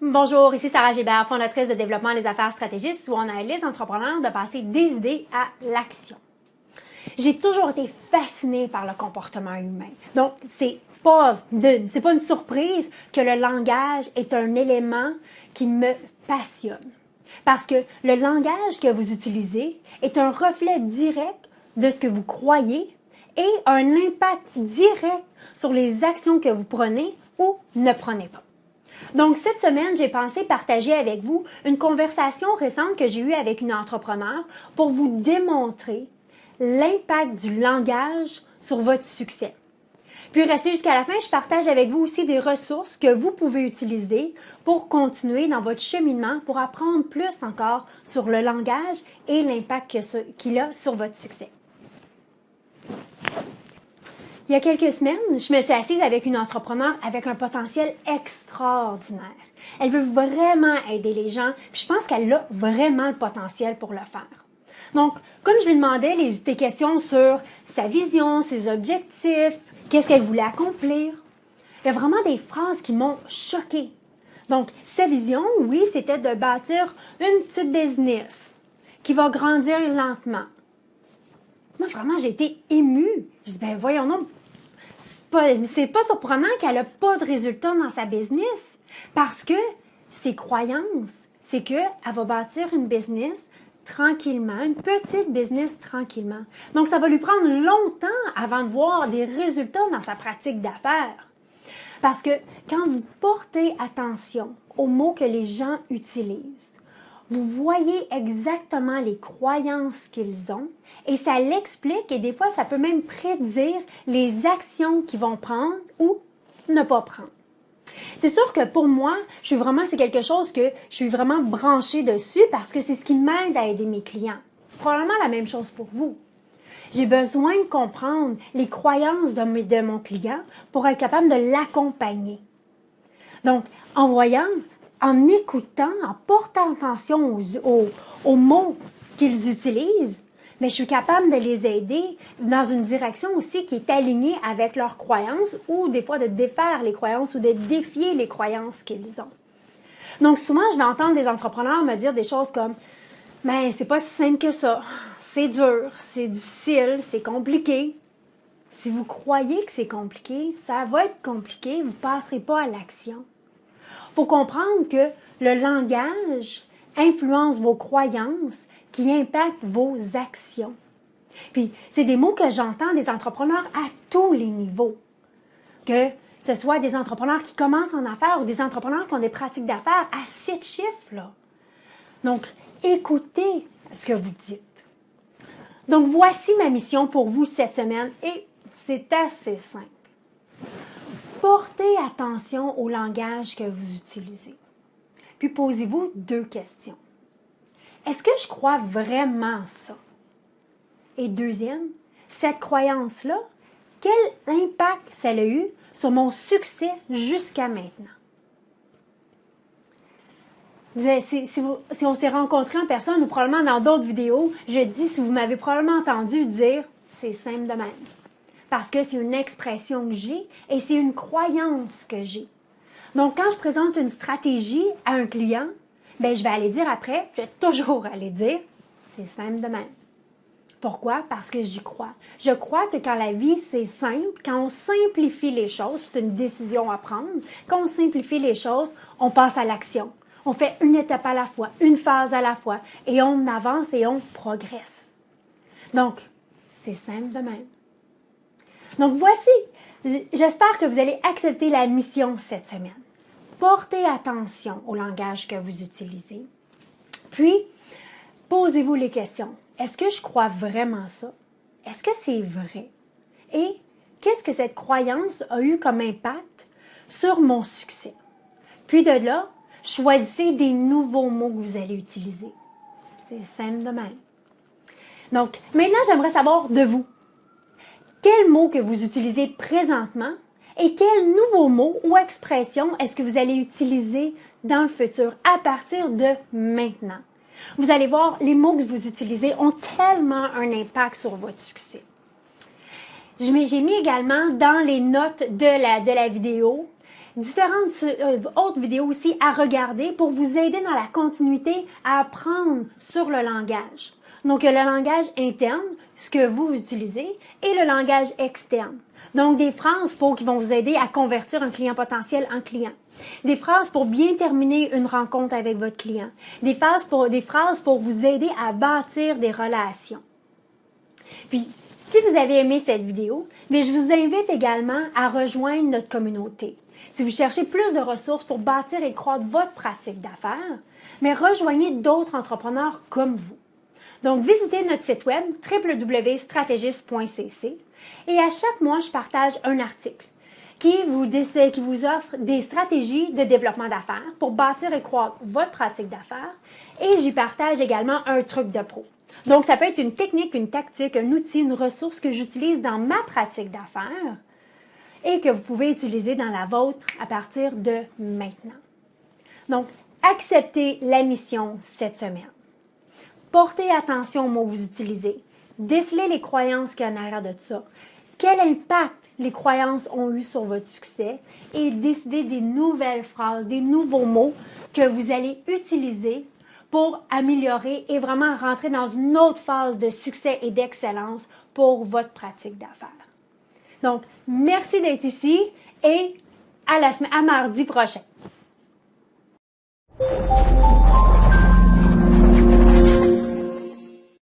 Bonjour, ici Sarah Gilbert, fondatrice de Développement des affaires stratégistes, où on aide les entrepreneurs de passer des idées à l'action. J'ai toujours été fascinée par le comportement humain. Donc, c'est pas une surprise que le langage est un élément qui me passionne. Parce que le langage que vous utilisez est un reflet direct de ce que vous croyez et a un impact direct sur les actions que vous prenez ou ne prenez pas. Donc, cette semaine, j'ai pensé partager avec vous une conversation récente que j'ai eue avec une entrepreneur pour vous démontrer l'impact du langage sur votre succès. Puis, restez jusqu'à la fin, je partage avec vous aussi des ressources que vous pouvez utiliser pour continuer dans votre cheminement, pour apprendre plus encore sur le langage et l'impact qu'il a sur votre succès. Il y a quelques semaines, je me suis assise avec une entrepreneure avec un potentiel extraordinaire. Elle veut vraiment aider les gens, puis je pense qu'elle a vraiment le potentiel pour le faire. Donc, comme je lui demandais des questions sur sa vision, ses objectifs, qu'est-ce qu'elle voulait accomplir, il y a vraiment des phrases qui m'ont choquée. Donc, sa vision, oui, c'était de bâtir une petite business qui va grandir lentement. Moi, vraiment, j'ai été émue. Je dis, ben voyons donc, c'est pas surprenant qu'elle n'a pas de résultats dans sa business parce que ses croyances, c'est qu'elle va bâtir une business tranquillement, une petite business tranquillement. Donc, ça va lui prendre longtemps avant de voir des résultats dans sa pratique d'affaires. Parce que quand vous portez attention aux mots que les gens utilisent, vous voyez exactement les croyances qu'ils ont et ça l'explique et des fois, ça peut même prédire les actions qu'ils vont prendre ou ne pas prendre. C'est sûr que pour moi, c'est quelque chose que je suis vraiment branchée dessus parce que c'est ce qui m'aide à aider mes clients. Probablement la même chose pour vous. J'ai besoin de comprendre les croyances de mon client pour être capable de l'accompagner. Donc, en écoutant, en portant attention aux mots qu'ils utilisent, mais je suis capable de les aider dans une direction aussi qui est alignée avec leurs croyances ou des fois de défaire les croyances ou de défier les croyances qu'ils ont. Donc souvent, je vais entendre des entrepreneurs me dire des choses comme « Mais c'est pas si simple que ça, c'est dur, c'est difficile, c'est compliqué. » Si vous croyez que c'est compliqué, ça va être compliqué, vous ne passerez pas à l'action. Il faut comprendre que le langage influence vos croyances qui impactent vos actions. Puis, c'est des mots que j'entends des entrepreneurs à tous les niveaux. Que ce soit des entrepreneurs qui commencent en affaires ou des entrepreneurs qui ont des pratiques d'affaires à 7 chiffres, là. Donc, écoutez ce que vous dites. Donc, voici ma mission pour vous cette semaine et c'est assez simple. Portez attention au langage que vous utilisez. Puis posez-vous 2 questions. Est-ce que je crois vraiment ça? Et deuxième, cette croyance-là, quel impact ça a eu sur mon succès jusqu'à maintenant? Si on s'est rencontrés en personne ou probablement dans d'autres vidéos, je dis, si vous m'avez probablement entendu dire, c'est simple de même. Parce que c'est une expression que j'ai et c'est une croyance que j'ai. Donc, quand je présente une stratégie à un client, ben, je vais aller dire après, je vais toujours aller dire, c'est simple de même. Pourquoi? Parce que j'y crois. Je crois que quand la vie, c'est simple, quand on simplifie les choses, c'est une décision à prendre, quand on simplifie les choses, on passe à l'action. On fait une étape à la fois, une phase à la fois, et on avance et on progresse. Donc, c'est simple de même. Donc, voici, j'espère que vous allez accepter la mission cette semaine. Portez attention au langage que vous utilisez. Puis, posez-vous les questions. Est-ce que je crois vraiment ça? Est-ce que c'est vrai? Et qu'est-ce que cette croyance a eu comme impact sur mon succès? Puis de là, choisissez des nouveaux mots que vous allez utiliser. C'est simple de même. Donc, maintenant, j'aimerais savoir de vous. Quels mots que vous utilisez présentement et quels nouveaux mots ou expressions est-ce que vous allez utiliser dans le futur à partir de maintenant? Vous allez voir, les mots que vous utilisez ont tellement un impact sur votre succès. J'ai mis également dans les notes de la vidéo différentes autres vidéos aussi à regarder pour vous aider dans la continuité à apprendre sur le langage. Donc, il y a le langage interne, ce que vous utilisez, et le langage externe. Donc, des phrases qui vont vous aider à convertir un client potentiel en client. Des phrases pour bien terminer une rencontre avec votre client. Des phrases pour vous aider à bâtir des relations. Puis, si vous avez aimé cette vidéo, mais je vous invite également à rejoindre notre communauté. Si vous cherchez plus de ressources pour bâtir et croître votre pratique d'affaires, mais rejoignez d'autres entrepreneurs comme vous. Donc, visitez notre site web www.strategist.cc et à chaque mois, je partage un article qui vous offre des stratégies de développement d'affaires pour bâtir et croître votre pratique d'affaires et j'y partage également un truc de pro. Donc, ça peut être une technique, une tactique, un outil, une ressource que j'utilise dans ma pratique d'affaires et que vous pouvez utiliser dans la vôtre à partir de maintenant. Donc, acceptez la mission cette semaine. Portez attention aux mots que vous utilisez. Décelez les croyances qu'il y a en arrière de ça. Quel impact les croyances ont eu sur votre succès et décidez des nouvelles phrases, des nouveaux mots que vous allez utiliser pour améliorer et vraiment rentrer dans une autre phase de succès et d'excellence pour votre pratique d'affaires. Donc, merci d'être ici et à mardi prochain.